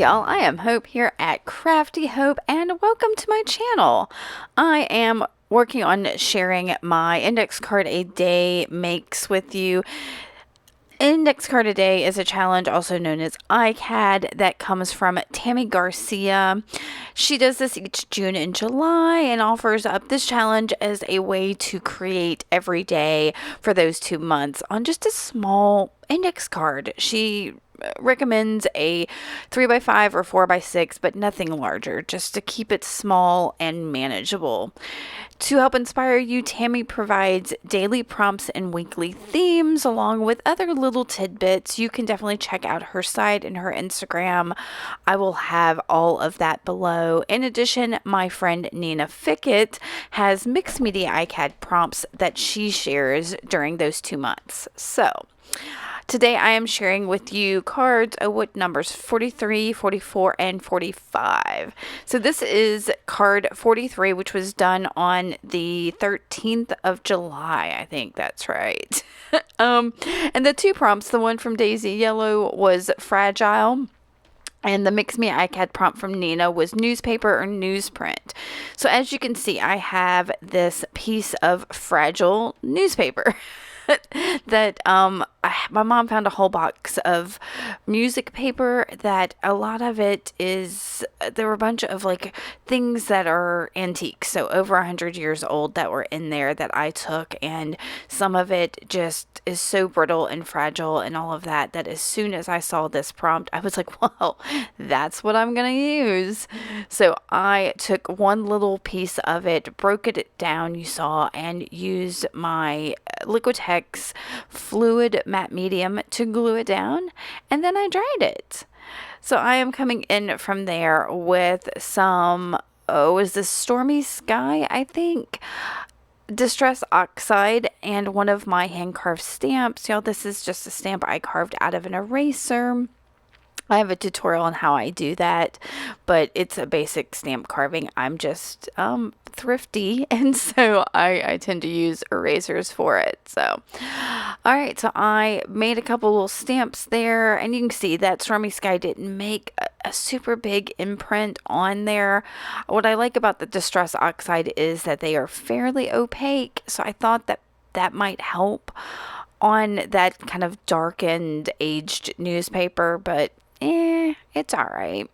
y'all, I am Hope here at Crafty Hope, and welcome to my channel. I am working on sharing my index card a day makes with you. Index card a day is a challenge also known as ICAD that comes from Tammy Garcia. She does this each June and July and offers up this challenge as a way to create every day for those 2 months on just a small index card. She recommends a 3x5 or 4x6, but nothing larger, just to keep it small and manageable. To help inspire you, Tammy provides daily prompts and weekly themes along with other little tidbits. You can definitely check out her site and her Instagram. I will have all of that below. In addition, my friend Nina Fickett has mixed media ICAD prompts that she shares during those 2 months. So today I am sharing with you cards with numbers 43, 44, and 45. So this is card 43, which was done on the 13th of July. I think that's right. And the 2 prompts, the one from Daisy Yellow was fragile, and the Mix Me ICAD prompt from Nina was newspaper or newsprint. So as you can see, I have this piece of fragile newspaper that my mom found a whole box of music paper that a lot of it is, there were a bunch of like things that are antiques, so over 100 years old, that were in there that I took, and some of it just is so brittle and fragile and all of that, that as soon as I saw this prompt, I was like, well, that's what I'm gonna use. So I took one little piece of it, broke it down, you saw, and used my Liquitex fluid matte medium to glue it down, and then I dried it. So I am coming in from there with some, is this Stormy Sky, I think, Distress Oxide, and one of my hand carved stamps. Y'all, this is just a stamp I carved out of an eraser. I have a tutorial on how I do that, but it's a basic stamp carving. I'm just thrifty, and so I tend to use erasers for it. So all right, so I made a couple little stamps there, and you can see that Stormy Sky didn't make a super big imprint on there. What I like about the Distress Oxide is that they are fairly opaque, so I thought that that might help on that kind of darkened, aged newspaper, but it's all right.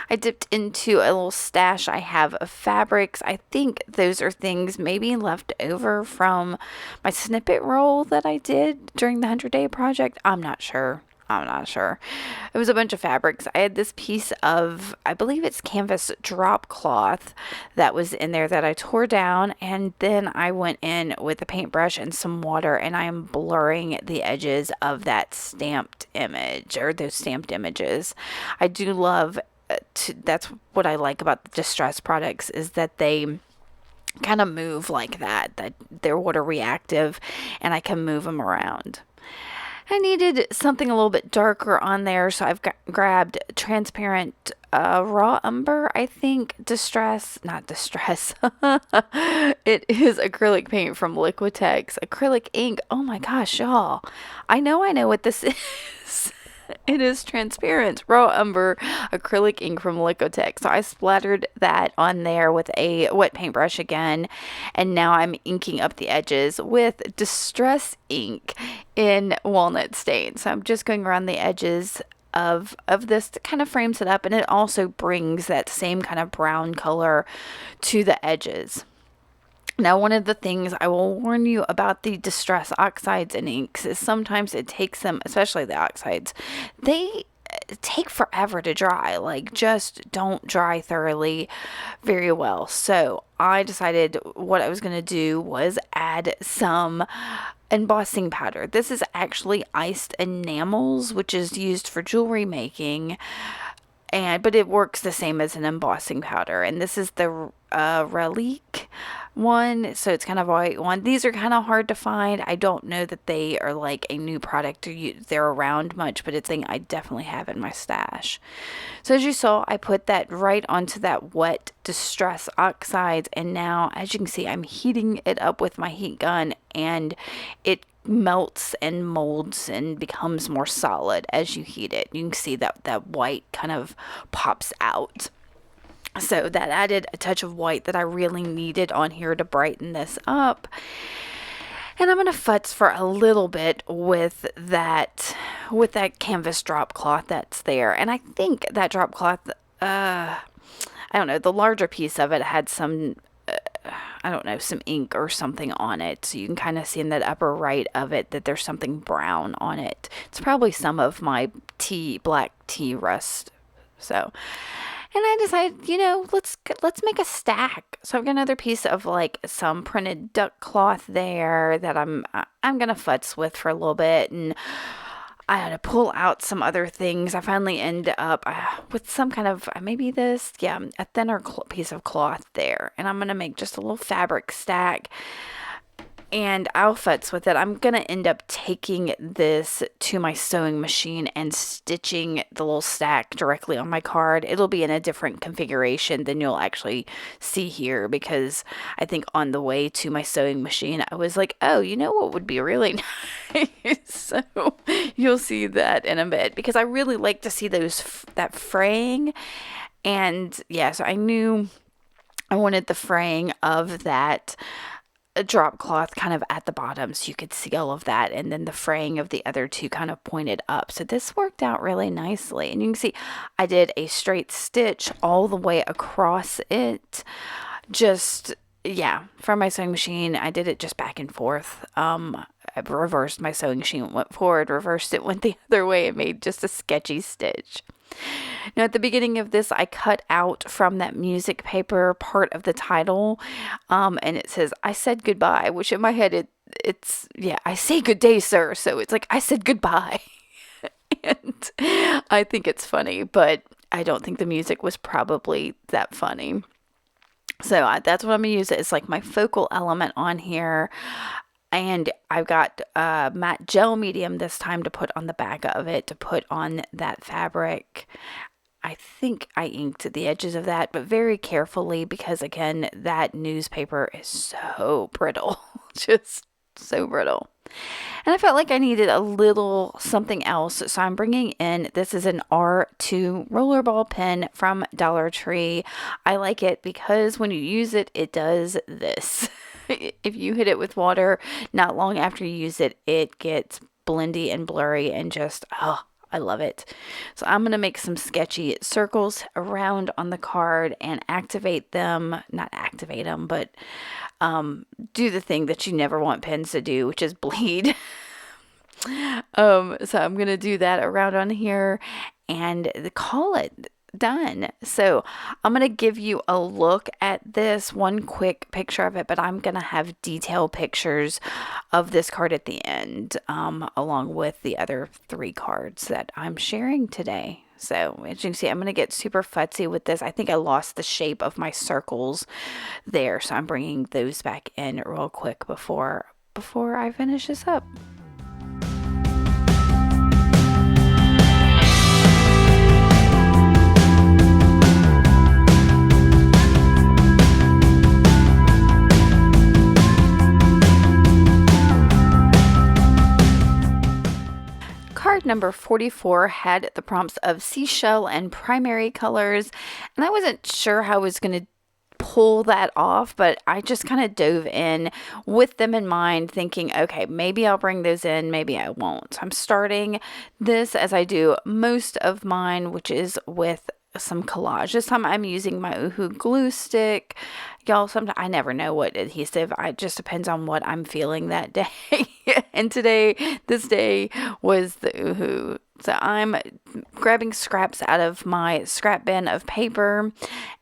I dipped into a little stash I have of fabrics. I think those are things maybe left over from my snippet roll that I did during the 100-day project. I'm not sure. It was a bunch of fabrics. I had this piece of, I believe it's canvas drop cloth that was in there that I tore down, and then I went in with a paintbrush and some water, and I am blurring the edges of that stamped image, or those stamped images. I do love that's what I like about the Distress products, is that they kind of move like that they're water reactive, and I can move them around. I needed something a little bit darker on there, so I've grabbed transparent raw umber, I think, not distress. It is acrylic paint from Liquitex. Acrylic ink. Oh my gosh, y'all. I know what this is. It is transparent raw umber acrylic ink from Liquitex. So I splattered that on there with a wet paintbrush again, and now I'm inking up the edges with Distress ink in walnut stain. So I'm just going around the edges of this that kind of frames it up, and it also brings that same kind of brown color to the edges. Now, one of the things I will warn you about the Distress oxides and inks is sometimes it takes them, especially the oxides, they take forever to dry. Like, just don't dry thoroughly very well. So I decided what I was going to do was add some embossing powder. This is actually iced enamels, which is used for jewelry making, but it works the same as an embossing powder. And this is the Relique one, so it's kind of a white one. These are kind of hard to find. I don't know that they are like a new product or they're around much, but it's a thing I definitely have in my stash. So as you saw, I put that right onto that wet Distress oxides, and now as you can see, I'm heating it up with my heat gun, and it melts and molds and becomes more solid as you heat it. You can see that white kind of pops out. So that added a touch of white that I really needed on here to brighten this up. And I'm going to futz for a little bit with that canvas drop cloth that's there. And I think that drop cloth, I don't know, the larger piece of it had some, I don't know, some ink or something on it. So you can kind of see in that upper right of it that there's something brown on it. It's probably some of my black tea rust. So, and I decided, let's make a stack. So I've got another piece of like some printed duck cloth there that I'm gonna futz with for a little bit, and I had to pull out some other things. I finally end up with some kind of a thinner piece of cloth there, and I'm gonna make just a little fabric stack. And I'll futz with it. I'm going to end up taking this to my sewing machine and stitching the little stack directly on my card. It'll be in a different configuration than you'll actually see here, because I think on the way to my sewing machine, I was like, oh, you know what would be really nice? So you'll see that in a bit, because I really like to see that fraying. And yeah, so I knew I wanted the fraying of that a drop cloth kind of at the bottom so you could see all of that, and then the fraying of the other two kind of pointed up. So this worked out really nicely, and you can see I did a straight stitch all the way across it. Just, yeah, from my sewing machine, I did it just back and forth. I reversed my sewing machine, went forward, reversed it, went the other way, and made just a sketchy stitch. Now, at the beginning of this, I cut out from that music paper part of the title, and it says, I said goodbye, which in my head, it's I say good day, sir. So it's like, I said goodbye. And I think it's funny, but I don't think the music was probably that funny. So that's what I'm going to use. It's like my focal element on here. And I've got matte gel medium this time to put on the back of it, to put on that fabric. I think I inked the edges of that, but very carefully, because again, that newspaper is so brittle, just so brittle. And I felt like I needed a little something else, so I'm bringing in, this is an R2 rollerball pen from Dollar Tree. I like it because when you use it, it does this. If you hit it with water, not long after you use it, it gets blendy and blurry and just, I love it. So I'm going to make some sketchy circles around on the card and activate them, not activate them, but do the thing that you never want pens to do, which is bleed. So I'm going to do that around on here and call it done. So I'm going to give you a look at this, one quick picture of it, but I'm going to have detailed pictures of this card at the end, along with the other 3 cards that I'm sharing today. So as you can see, I'm going to get super futzy with this. I think I lost the shape of my circles there, so I'm bringing those back in real quick before I finish this up. Card number 44 had the prompts of seashell and primary colors, and I wasn't sure how I was going to pull that off, but I just kind of dove in with them in mind, thinking, okay, maybe I'll bring those in, maybe I won't. So I'm starting this as I do most of mine, which is with some collage. This time I'm using my Uhu glue stick. Y'all, sometimes I never know what adhesive. It just depends on what I'm feeling that day. And this day was the Uhu. So I'm grabbing scraps out of my scrap bin of paper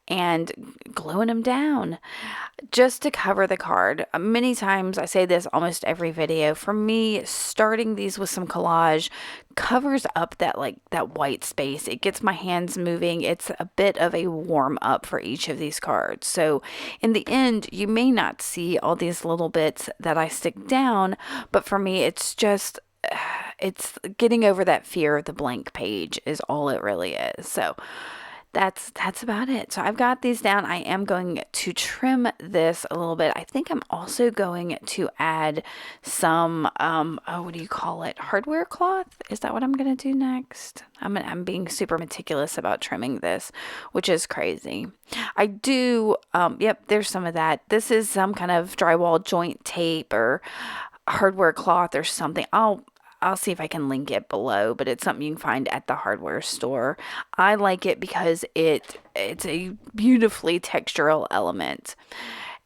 and gluing them down just to cover the card. Many times, I say this almost every video, for me, starting these with some collage covers up that white space. It gets my hands moving. It's a bit of a warm up for each of these cards. So in the end, you may not see all these little bits that I stick down, but for me, it's getting over that fear of the blank page is all it really is. So that's about it. So I've got these down. I am going to trim this a little bit. I think I'm also going to add some oh, what do you call it? Hardware cloth? Is that what I'm going to do next? I'm being super meticulous about trimming this, which is crazy. I do yep, there's some of that. This is some kind of drywall joint tape or hardware cloth or something. I'll see if I can link it below, but it's something you can find at the hardware store. I like it because it's a beautifully textural element.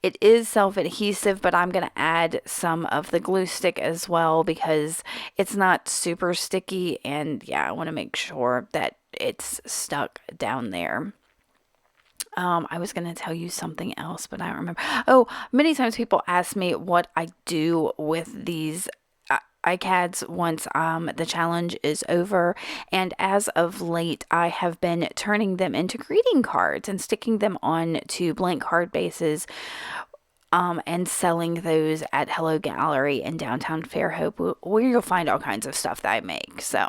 It is self-adhesive, but I'm going to add some of the glue stick as well because it's not super sticky, and yeah, I want to make sure that it's stuck down there. I was going to tell you something else, but I don't remember. Oh, many times people ask me what I do with these ICADs once the challenge is over. And as of late, I have been turning them into greeting cards and sticking them on to blank card bases and selling those at Hello Gallery in downtown Fairhope, where you'll find all kinds of stuff that I make. So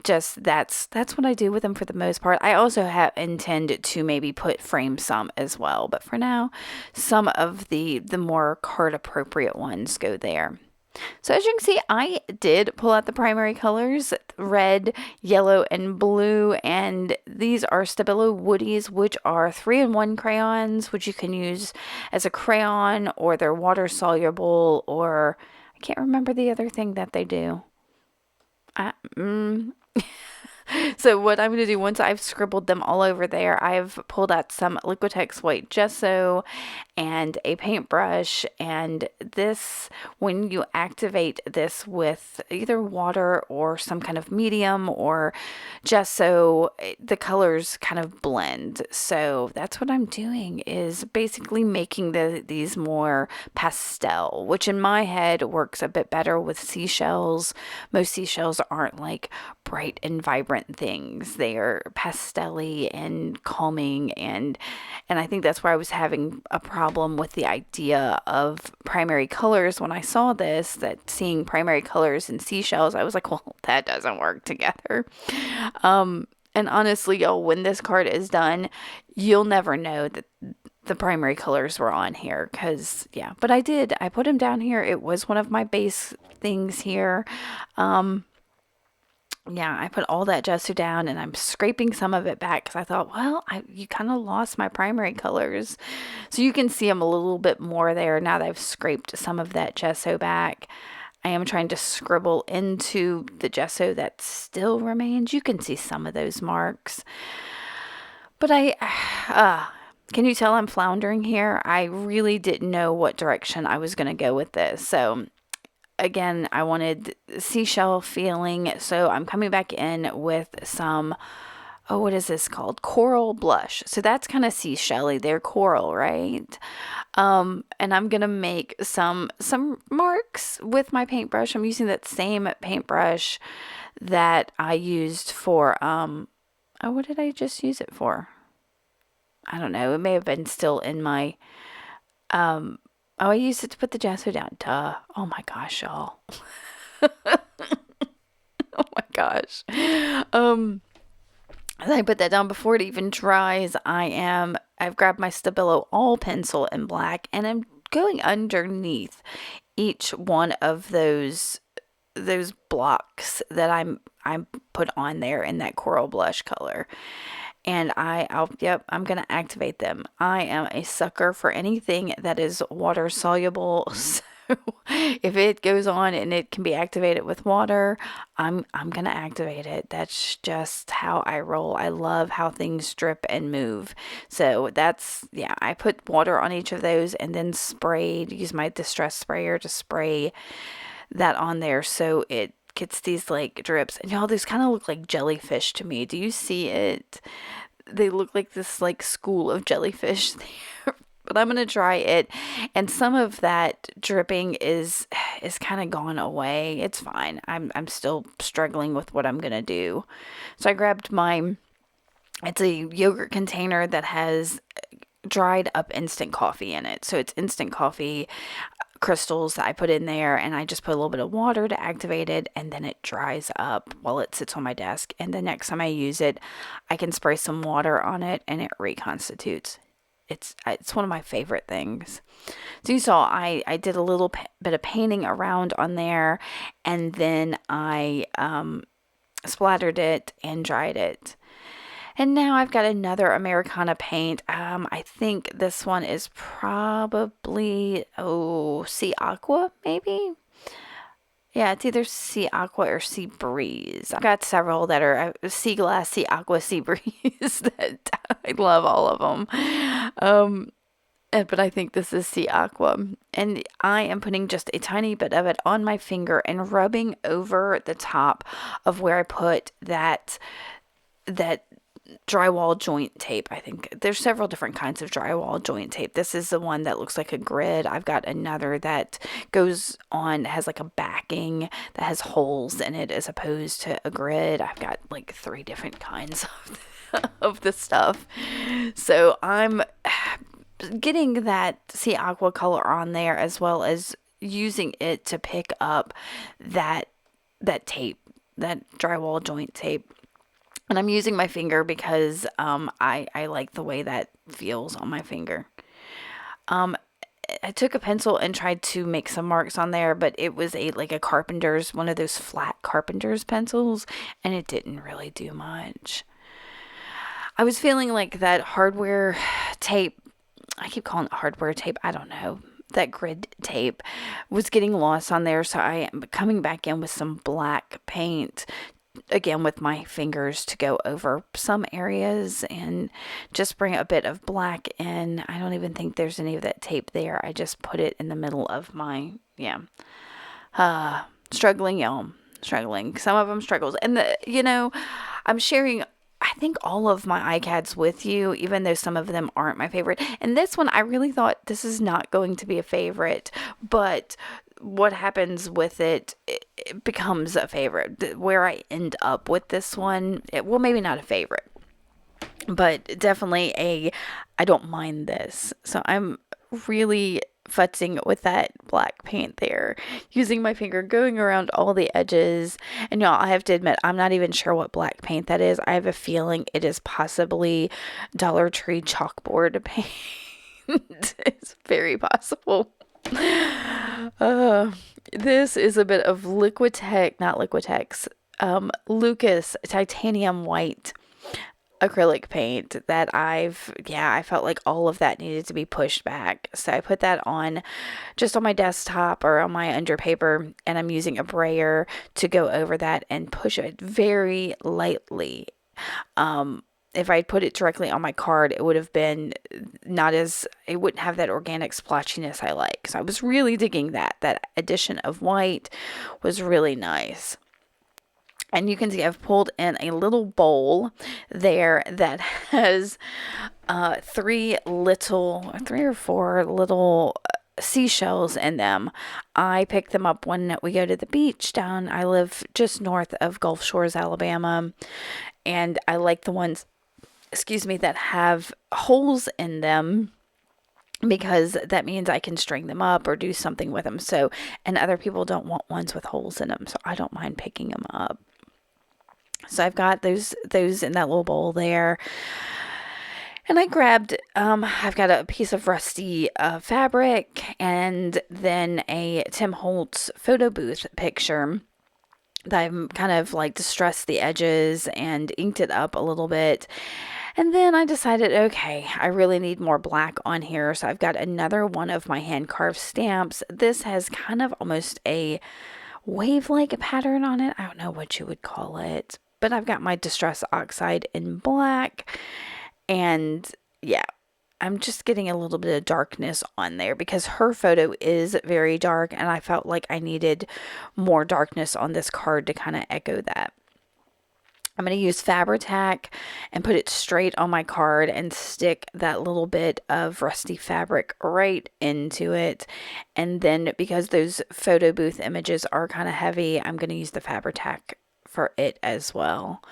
just that's what I do with them for the most part. I also have intended to maybe frame some as well, but for now, some of the more card appropriate ones go there. So as you can see, I did pull out the primary colors, red, yellow, and blue, and these are Stabilo Woodies, which are 3-in-1 crayons, which you can use as a crayon, or they're water soluble, or I can't remember the other thing that they do. So what I'm going to do, once I've scribbled them all over there, I've pulled out some Liquitex white gesso and a paintbrush, and this, when you activate this with either water or some kind of medium or gesso, the colors kind of blend. So that's what I'm doing, is basically making these more pastel, which in my head works a bit better with seashells. Most seashells aren't like bright and vibrant things. They are pastel-y and calming, and I think that's where I was having a problem with the idea of primary colors when I saw this, that seeing primary colors in seashells, I was like, well, that doesn't work together. And honestly, y'all, when this card is done, you'll never know that the primary colors were on here, because yeah, but I put them down here. It was one of my base things here. Yeah, I put all that gesso down, and I'm scraping some of it back because I thought, well, you kind of lost my primary colors. So you can see them a little bit more there now that I've scraped some of that gesso back. I am trying to scribble into the gesso that still remains. You can see some of those marks. But can you tell I'm floundering here? I really didn't know what direction I was going to go with this. So again, I wanted seashell feeling, so I'm coming back in with some, oh, what is this called? Coral blush. So that's kind of seashelly. They're coral, right? And I'm gonna make some marks with my paintbrush. I'm using that same paintbrush that I used for oh, what did I just use it for? I don't know. It may have been still in my oh, I used it to put the gesso down. Duh. Oh my gosh, y'all. Oh my gosh. As I put that down before it even dries, I've grabbed my Stabilo all pencil in black, and I'm going underneath each one of those blocks that I'm put on there in that coral blush color. And I'm going to activate them. I am a sucker for anything that is water soluble. So if it goes on and it can be activated with water, I'm going to activate it. That's just how I roll. I love how things drip and move. So I put water on each of those and then use my distress sprayer to spray that on there, so it gets these like drips. And y'all, these kind of look like jellyfish to me. Do you see it? They look like this like school of jellyfish there. But I'm gonna try it, and some of that dripping is kind of gone away. It's fine. I'm still struggling with what I'm gonna do. So I grabbed it's a yogurt container that has dried up instant coffee in it. So it's instant coffee, crystals that I put in there, and I just put a little bit of water to activate it, and then it dries up while it sits on my desk. And the next time I use it, I can spray some water on it and it reconstitutes. It's one of my favorite things. So you saw I did a little bit of painting around on there, and then I splattered it and dried it. And now I've got another Americana paint. I think this one is probably, Sea Aqua, maybe? Yeah, it's either Sea Aqua or Sea Breeze. I've got several that are Sea Glass, Sea Aqua, Sea Breeze that I love all of them. But I think this is Sea Aqua. And I am putting just a tiny bit of it on my finger and rubbing over the top of where I put that drywall joint tape. I think there's several different kinds of drywall joint tape. This is the one that looks like a grid. I've got another that goes on, has like a backing that has holes in it as opposed to a grid. I've got like 3 different kinds of this stuff. So I'm getting that Sea Aqua color on there, as well as using it to pick up that tape, that drywall joint tape. And I'm using my finger because I like the way that feels on my finger. I took a pencil and tried to make some marks on there, but it was like a carpenter's, one of those flat carpenter's pencils, and it didn't really do much. I was feeling like that hardware tape, I keep calling it hardware tape, I don't know, that grid tape was getting lost on there, so I am coming back in with some black paint, again with my fingers, to go over some areas and just bring a bit of black in. I don't even think there's any of that tape there. I just put it in the middle of my, struggling, y'all. Struggling. Some of them struggles. And, I'm sharing, I think, all of my ICADs with you, even though some of them aren't my favorite. And this one, I really thought this is not going to be a favorite, but what happens with it becomes a favorite. Where I end up with this one, maybe not a favorite, but definitely I don't mind this. So I'm really futzing with that black paint there, using my finger, going around all the edges. And y'all, I have to admit, I'm not even sure what black paint that is. I have a feeling it is possibly Dollar Tree chalkboard paint. It's very possible. This is a bit of Lucas titanium white acrylic paint that I felt like all of that needed to be pushed back. So I put that on just on my desktop or on my underpaper, and I'm using a brayer to go over that and push it very lightly. If I put it directly on my card, it would have been it wouldn't have that organic splotchiness I like. So I was really digging that addition of white was really nice. And you can see I've pulled in a little bowl there that has 3 or 4 little seashells in them. I pick them up when we go to the beach I live just north of Gulf Shores, Alabama. And I like the ones, that have holes in them, because that means I can string them up or do something with them. So, and other people don't want ones with holes in them, so I don't mind picking them up. So I've got those in that little bowl there. And I grabbed, I've got a piece of rusty fabric, and then a Tim Holtz photo booth picture that I'm kind of like distressed the edges and inked it up a little bit. And then I decided, okay, I really need more black on here. So I've got another one of my hand carved stamps. This has kind of almost a wave-like pattern on it. I don't know what you would call it. But I've got my Distress Oxide in black. And yeah, I'm just getting a little bit of darkness on there because her photo is very dark. And I felt like I needed more darkness on this card to kind of echo that. I'm going to use Fabri-Tac and put it straight on my card and stick that little bit of rusty fabric right into it. And then because those photo booth images are kind of heavy, I'm going to use the Fabri-Tac for it as well.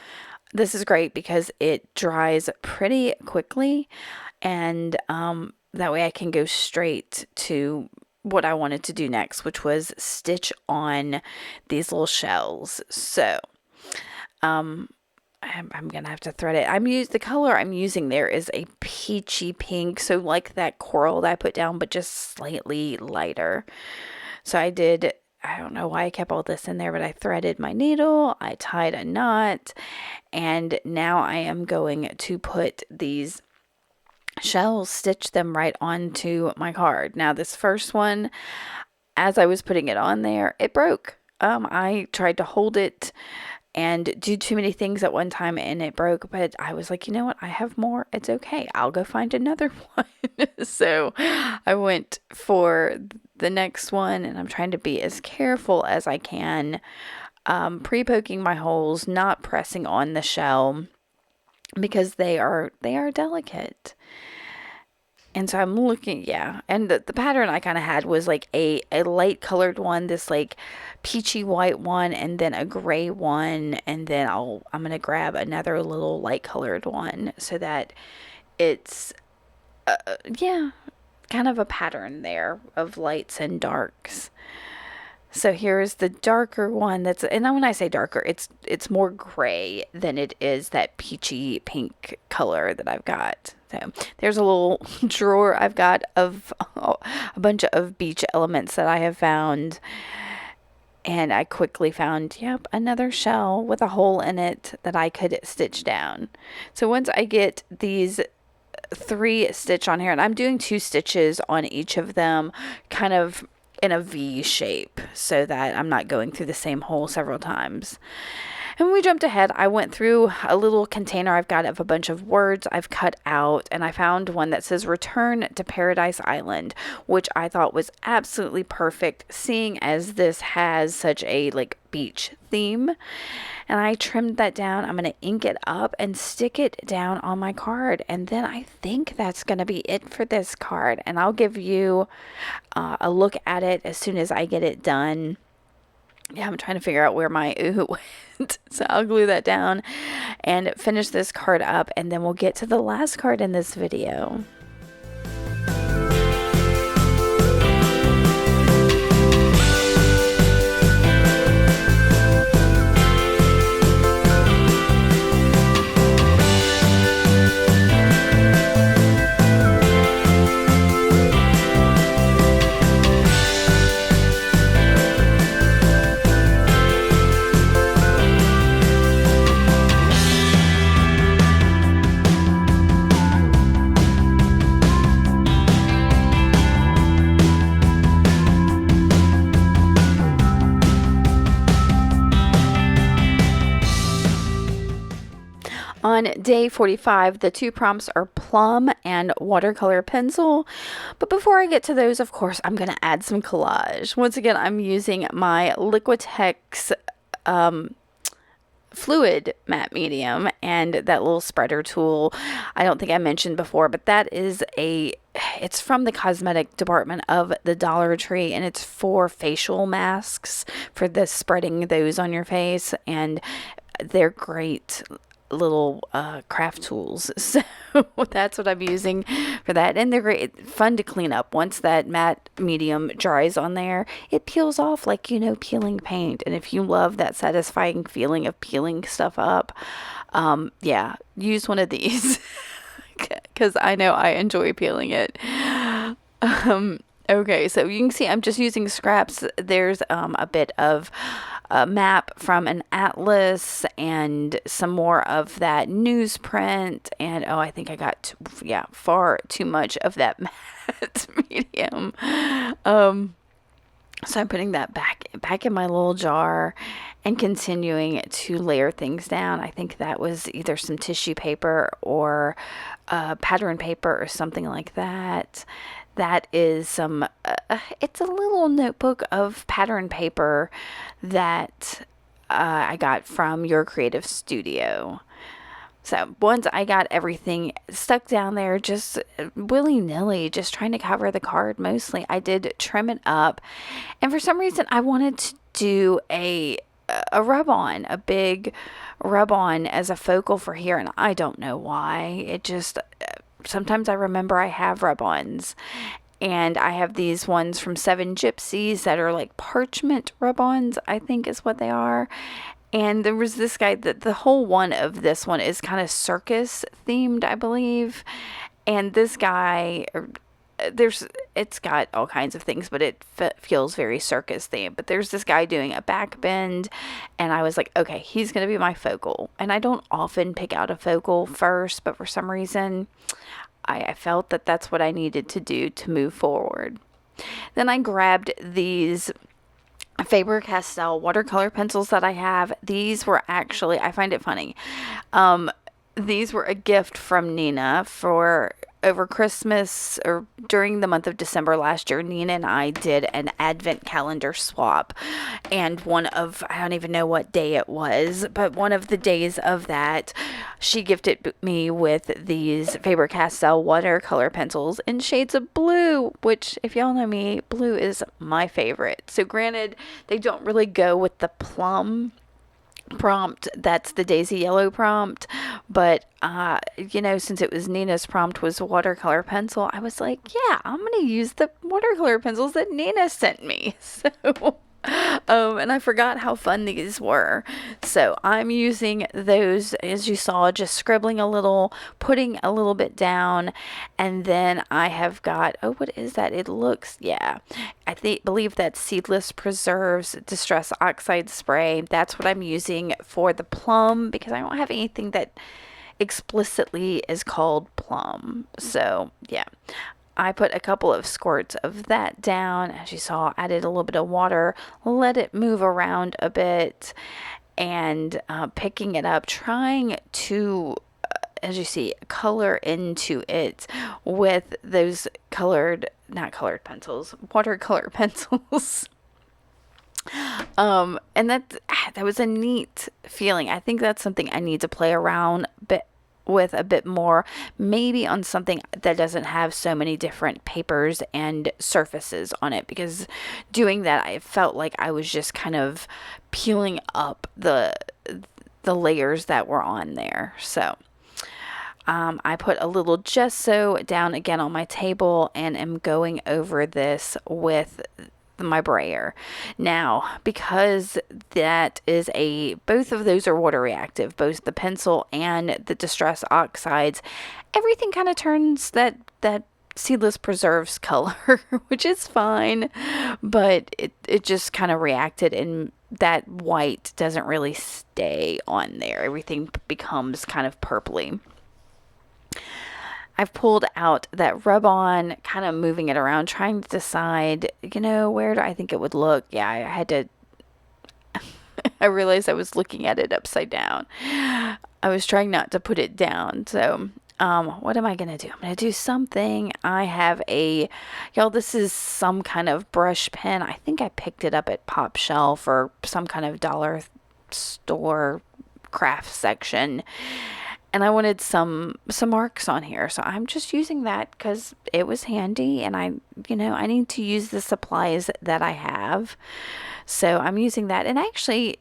This is great because it dries pretty quickly, and that way I can go straight to what I wanted to do next, which was stitch on these little shells. So, I'm gonna have to thread it. The color I'm using there is a peachy pink, so like that coral that I put down, but just slightly lighter. So I don't know why I kept all this in there, but I threaded my needle, I tied a knot, and now I am going to put these shells, stitch them right onto my card. Now this first one, as I was putting it on there, it broke. I tried to hold it and do too many things at one time and it broke, but I was like, you know what, I have more, it's okay, I'll go find another one. So I went for the next one, and I'm trying to be as careful as I can, pre-poking my holes, not pressing on the shell, because they are delicate. And so I'm looking, yeah. And the pattern I kind of had was like a light colored one, this like peachy white one, and then a gray one. And then I'm going to grab another little light colored one so that it's, yeah, kind of a pattern there of lights and darks. So here's the darker one and then when I say darker, it's more gray than it is that peachy pink color that I've got. So there's a little drawer I've got of a bunch of beach elements that I have found. And I quickly found, yep, another shell with a hole in it that I could stitch down. So once I get these 3 stitch on here, and I'm doing 2 stitches on each of them, kind of in a V shape, so that I'm not going through the same hole several times. And when we jumped ahead, I went through a little container I've got of a bunch of words I've cut out, and I found one that says Return to Paradise Island, which I thought was absolutely perfect, seeing as this has such a like beach theme. And I trimmed that down. I'm going to ink it up and stick it down on my card. And then I think that's going to be it for this card. And I'll give you a look at it as soon as I get it done. Yeah, I'm trying to figure out where my ooh went. So I'll glue that down and finish this card up. And then we'll get to the last card in this video. On day 45, the 2 prompts are plum and watercolor pencil. But before I get to those, of course, I'm going to add some collage. Once again, I'm using my Liquitex fluid matte medium and that little spreader tool I don't think I mentioned before, but it's from the cosmetic department of the Dollar Tree, and it's for facial masks, for the spreading those on your face, and they're great little craft tools. So that's what I'm using for that, and they're great, fun to clean up. Once that matte medium dries on there, it peels off like, peeling paint. And if you love that satisfying feeling of peeling stuff up, yeah, use one of these because I know I enjoy peeling it. Okay, so you can see I'm just using scraps. There's a bit of a map from an atlas and some more of that newsprint. And I think I got far too much of that matte medium. So I'm putting that back in my little jar and continuing to layer things down. I think that was either some tissue paper or pattern paper or something like that. That is some, it's a little notebook of pattern paper that I got from Your Creative Studio. So once I got everything stuck down there, just willy-nilly, just trying to cover the card mostly, I did trim it up. And for some reason, I wanted to do a rub-on, a big rub-on as a focal for here. And I don't know why. It just, sometimes I remember I have rub-ons. And I have these ones from Seven Gypsies that are like parchment rub-ons, I think is what they are. And there was this guy that the whole one of this one is kind of circus themed, I believe. And this guy, it's got all kinds of things, but it feels very circus themed. But there's this guy doing a back bend, and I was like, okay, he's going to be my focal. And I don't often pick out a focal first, but for some reason, I felt that that's what I needed to do to move forward. Then I grabbed these Faber-Castell watercolor pencils that I have. These were actually, I find it funny, these were a gift from Nina for over Christmas or during the month of December last year. Nina and I did an advent calendar swap, and I don't even know what day it was, but one of the days of that, she gifted me with these Faber-Castell watercolor pencils in shades of blue, which, if y'all know me, blue is my favorite. So granted, they don't really go with the plum prompt, that's the daisy yellow prompt, but since it was Nina's prompt was watercolor pencil, I was like, yeah, I'm gonna use the watercolor pencils that Nina sent me. So and I forgot how fun these were. So I'm using those, as you saw, just scribbling a little, putting a little bit down, and then I have got, what is that? It looks, believe that's Seedless Preserves Distress Oxide Spray. That's what I'm using for the plum, because I don't have anything that explicitly is called plum. So yeah, I put a couple of squirts of that down. As you saw, added a little bit of water, let it move around a bit, and picking it up, trying to, as you see, color into it with those watercolor pencils. And that was a neat feeling. I think that's something I need to play around with a bit more, maybe on something that doesn't have so many different papers and surfaces on it, because doing that, I felt like I was just kind of peeling up the layers that were on there. So I put a little gesso down again on my table and am going over this with my brayer. Now, because both of those are water reactive, both the pencil and the Distress Oxides, everything kind of turns that Seedless Preserves color, which is fine, but it just kind of reacted, and that white doesn't really stay on there. Everything becomes kind of purpley. I've pulled out that rub-on, kind of moving it around, trying to decide, where do I think it would look? Yeah, I had to, I realized I was looking at it upside down. I was trying not to put it down. So, what am I going to do? I'm going to do something. I have this is some kind of brush pen. I think I picked it up at Pop Shelf or some kind of dollar store craft section. And I wanted some marks on here, so I'm just using that because it was handy, and I need to use the supplies that I have. So I'm using that, and actually,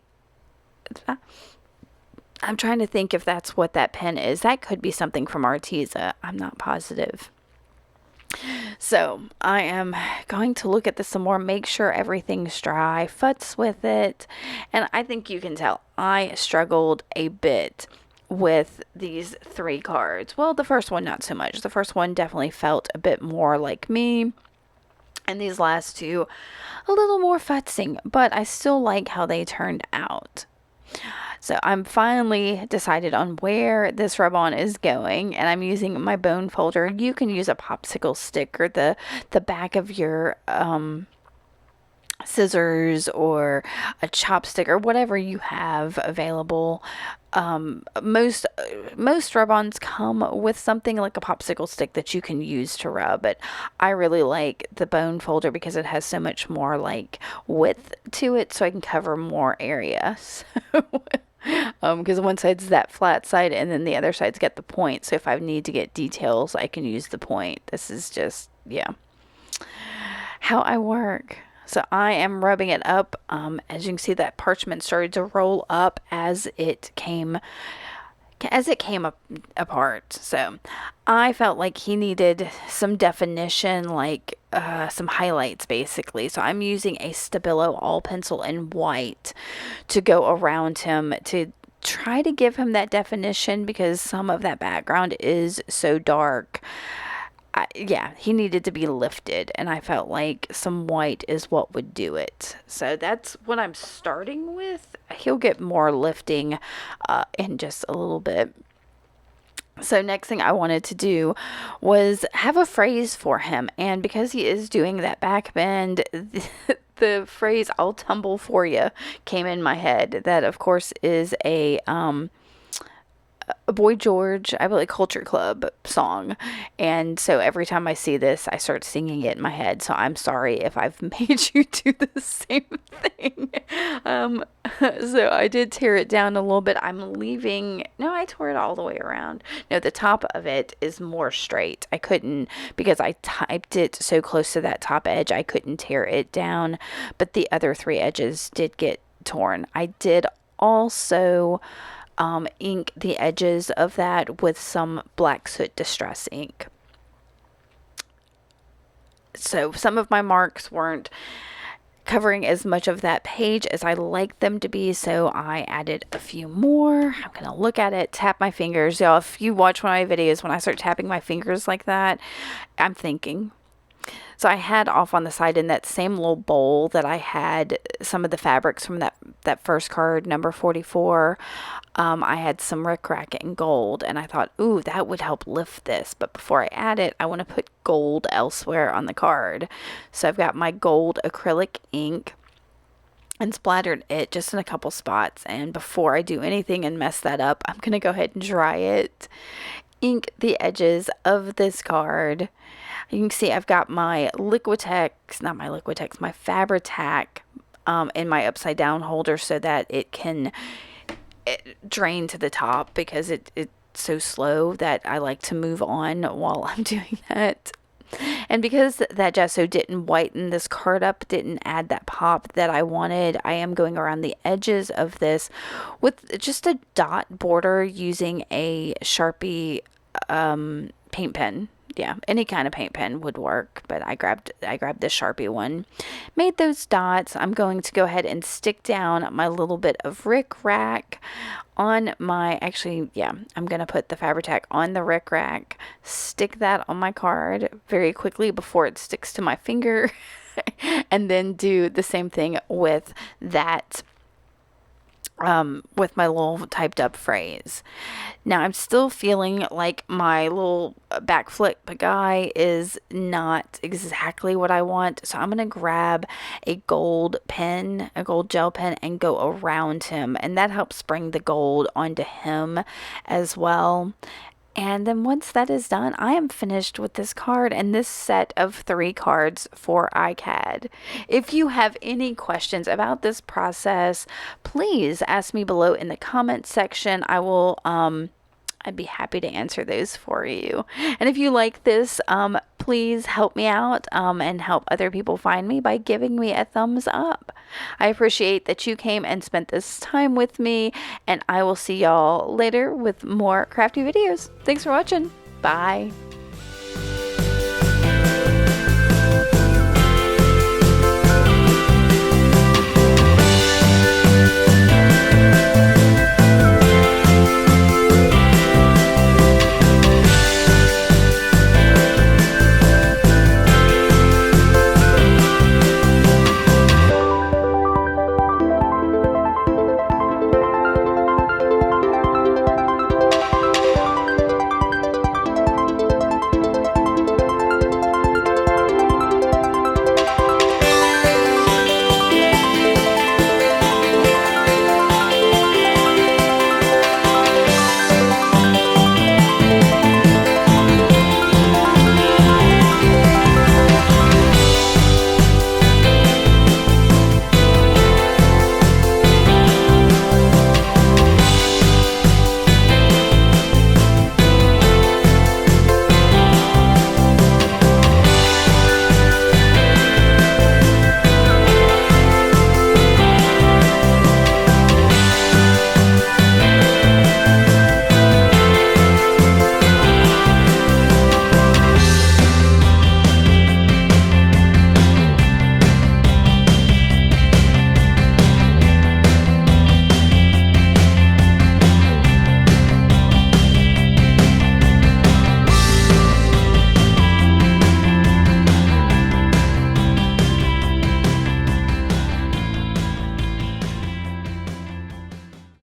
I'm trying to think if that's what that pen is. That could be something from Arteza. I'm not positive. So I am going to look at this some more, make sure everything's dry, futz with it, and I think you can tell I struggled a bit with these 3 cards. Well, the first one, not so much. The first one definitely felt a bit more like me, and these last 2, a little more futzing, but I still like how they turned out. So I'm finally decided on where this rub-on is going, and I'm using my bone folder. You can use a popsicle stick or the back of your scissors or a chopstick or whatever you have available. Most rub-ons come with something like a popsicle stick that you can use to rub, but I really like the bone folder because it has so much more like width to it, so I can cover more area. So because one side's that flat side and then the other side's got the point, so if I need to get details, I can use the point. This is just how I work. So I am rubbing it up. As you can see, that parchment started to roll up as it came apart. So I felt like he needed some definition, like some highlights basically. So I'm using a Stabilo all pencil in white to go around him to try to give him that definition, because some of that background is so dark. Yeah, he needed to be lifted, and I felt like some white is what would do it. So that's what I'm starting with. He'll get more lifting in just a little bit. So next thing I wanted to do was have a phrase for him, and because he is doing that back bend, the phrase "I'll tumble for you" came in my head. That of course is a Boy George, I believe, Culture Club song. And so every time I see this, I start singing it in my head. So I'm sorry if I've made you do the same thing. So I did tear it down a little bit. I'm leaving, no, I tore it all the way around. No, the top of it is more straight. I couldn't, because I typed it so close to that top edge, I couldn't tear it down. But the other 3 edges did get torn. I did also ink the edges of that with some Black Soot Distress ink. So some of my marks weren't covering as much of that page as I liked them to be, so I added a few more. I'm gonna look at it, tap my fingers. Y'all, if you watch one of my videos, when I start tapping my fingers like that, I'm thinking. So I had off on the side in that same little bowl that I had some of the fabrics from that first card, number 44. I had some rickrack in gold, and I thought, ooh, that would help lift this. But before I add it, I want to put gold elsewhere on the card. So I've got my gold acrylic ink and splattered it just in a couple spots. And before I do anything and mess that up, I'm going to go ahead and dry it. Ink the edges of this card. You can see I've got my Liquitex, not my Liquitex, my Fabri-Tac in my upside down holder so that it can drain to the top, because it's so slow that I like to move on while I'm doing that. And because that gesso didn't whiten this card up, didn't add that pop that I wanted, I am going around the edges of this with just a dot border using a Sharpie paint pen. Yeah, any kind of paint pen would work, but I grabbed the Sharpie one. Made those dots. I'm going to go ahead and stick down my little bit of rickrack on my, actually, yeah, I'm going to put the Fabri-Tac on the rickrack, stick that on my card very quickly before it sticks to my finger, and then do the same thing with that with my little typed up phrase. Now I'm still feeling like my little back flip guy is not exactly what I want, so I'm going to grab a gold pen, a gold gel pen, and go around him, and that helps bring the gold onto him as well. And then once that is done, I am finished with this card and this set of 3 cards for ICAD. If you have any questions about this process, please ask me below in the comments section. I will, I'd be happy to answer those for you. And if you like this, please help me out and help other people find me by giving me a thumbs up. I appreciate that you came and spent this time with me, and I will see y'all later with more crafty videos. Thanks for watching. Bye.